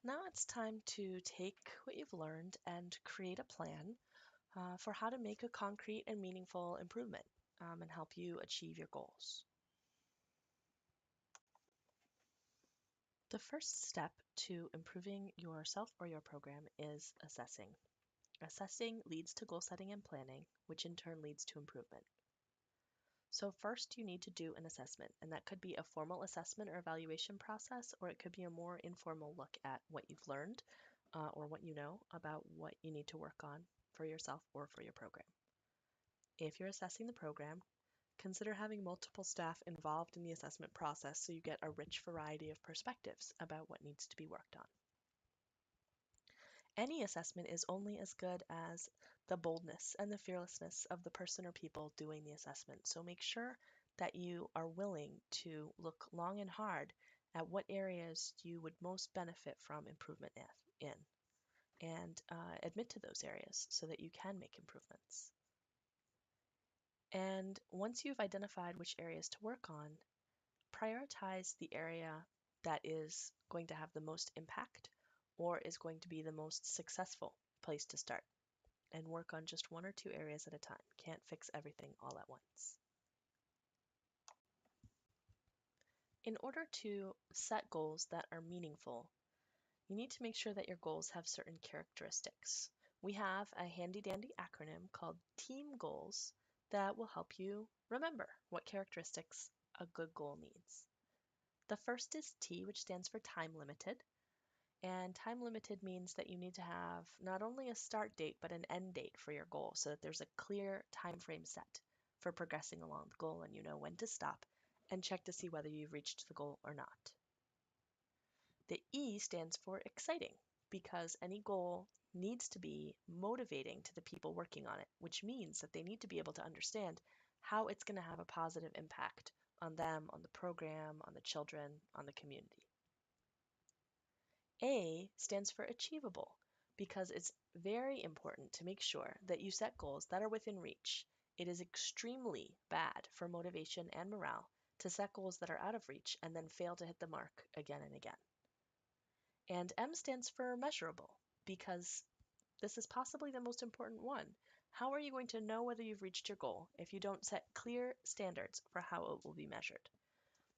Now it's time to take what you've learned and create a plan for how to make a concrete and meaningful improvement and help you achieve your goals. The first step to improving yourself or your program is assessing. Assessing leads to goal setting and planning, which in turn leads to improvement. So, first, you need to do an assessment, and that could be a formal assessment or evaluation process, or it could be a more informal look at what you've learned or what you know about what you need to work on for yourself or for your program. If you're assessing the program, consider having multiple staff involved in the assessment process so you get a rich variety of perspectives about what needs to be worked on. Any assessment is only as good as the boldness and the fearlessness of the person or people doing the assessment. So make sure that you are willing to look long and hard at what areas you would most benefit from improvement in and admit to those areas so that you can make improvements. And once you've identified which areas to work on, prioritize the area that is going to have the most impact or is going to be the most successful place to start and work on just one or two areas at a time. Can't fix everything all at once. In order to set goals that are meaningful, you need to make sure that your goals have certain characteristics. We have a handy dandy acronym called TEAM goals that will help you remember what characteristics a good goal needs. The first is T, which stands for time limited. And time limited means that you need to have not only a start date, but an end date for your goal so that there's a clear time frame set for progressing along the goal and you know when to stop and check to see whether you've reached the goal or not. The E stands for exciting because any goal needs to be motivating to the people working on it, which means that they need to be able to understand how it's going to have a positive impact on them, on the program, on the children, on the community. A stands for achievable because it's very important to make sure that you set goals that are within reach. It is extremely bad for motivation and morale to set goals that are out of reach and then fail to hit the mark again and again. And M stands for measurable because this is possibly the most important one. How are you going to know whether you've reached your goal if you don't set clear standards for how it will be measured?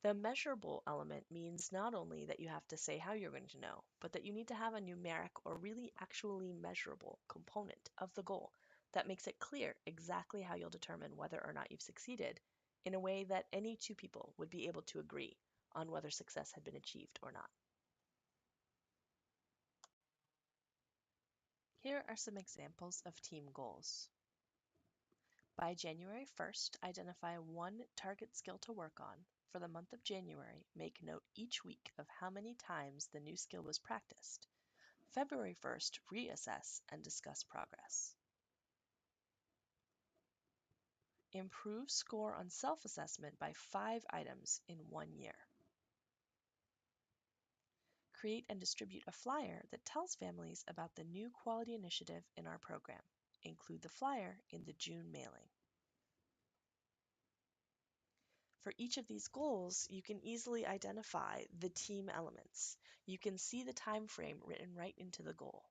The measurable element means not only that you have to say how you're going to know, but that you need to have a numeric or really actually measurable component of the goal that makes it clear exactly how you'll determine whether or not you've succeeded in a way that any two people would be able to agree on whether success had been achieved or not. Here are some examples of team goals. By January 1st, identify one target skill to work on. For the month of January, make note each week of how many times the new skill was practiced. February 1st, reassess and discuss progress. Improve score on self-assessment by 5 items in 1 year. Create and distribute a flyer that tells families about the new quality initiative in our program. Include the flyer in the June mailing. For each of these goals, you can easily identify the team elements. You can see the time frame written right into the goal.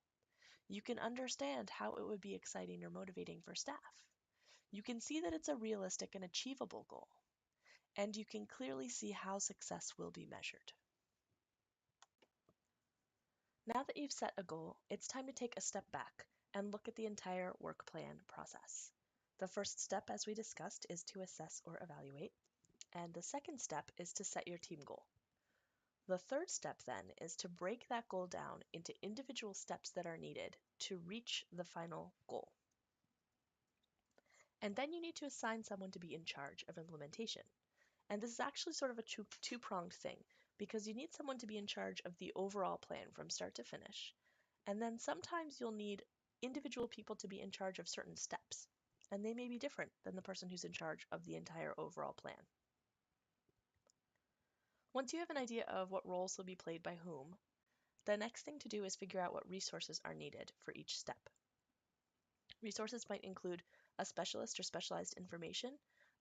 You can understand how it would be exciting or motivating for staff. You can see that it's a realistic and achievable goal. And you can clearly see how success will be measured. Now that you've set a goal, it's time to take a step back and look at the entire work plan process. The first step, as we discussed, is to assess or evaluate. And the second step is to set your team goal. The third step then is to break that goal down into individual steps that are needed to reach the final goal. And then you need to assign someone to be in charge of implementation. And this is actually sort of a two-pronged thing because you need someone to be in charge of the overall plan from start to finish. And then sometimes you'll need individual people to be in charge of certain steps. And they may be different than the person who's in charge of the entire overall plan. Once you have an idea of what roles will be played by whom, the next thing to do is figure out what resources are needed for each step. Resources might include a specialist or specialized information,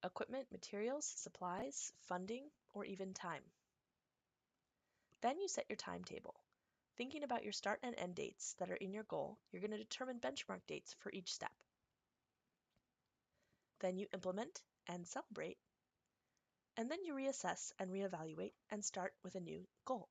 equipment, materials, supplies, funding, or even time. Then you set your timetable. Thinking about your start and end dates that are in your goal, you're going to determine benchmark dates for each step. Then you implement and celebrate, and then you reassess and reevaluate and start with a new goal.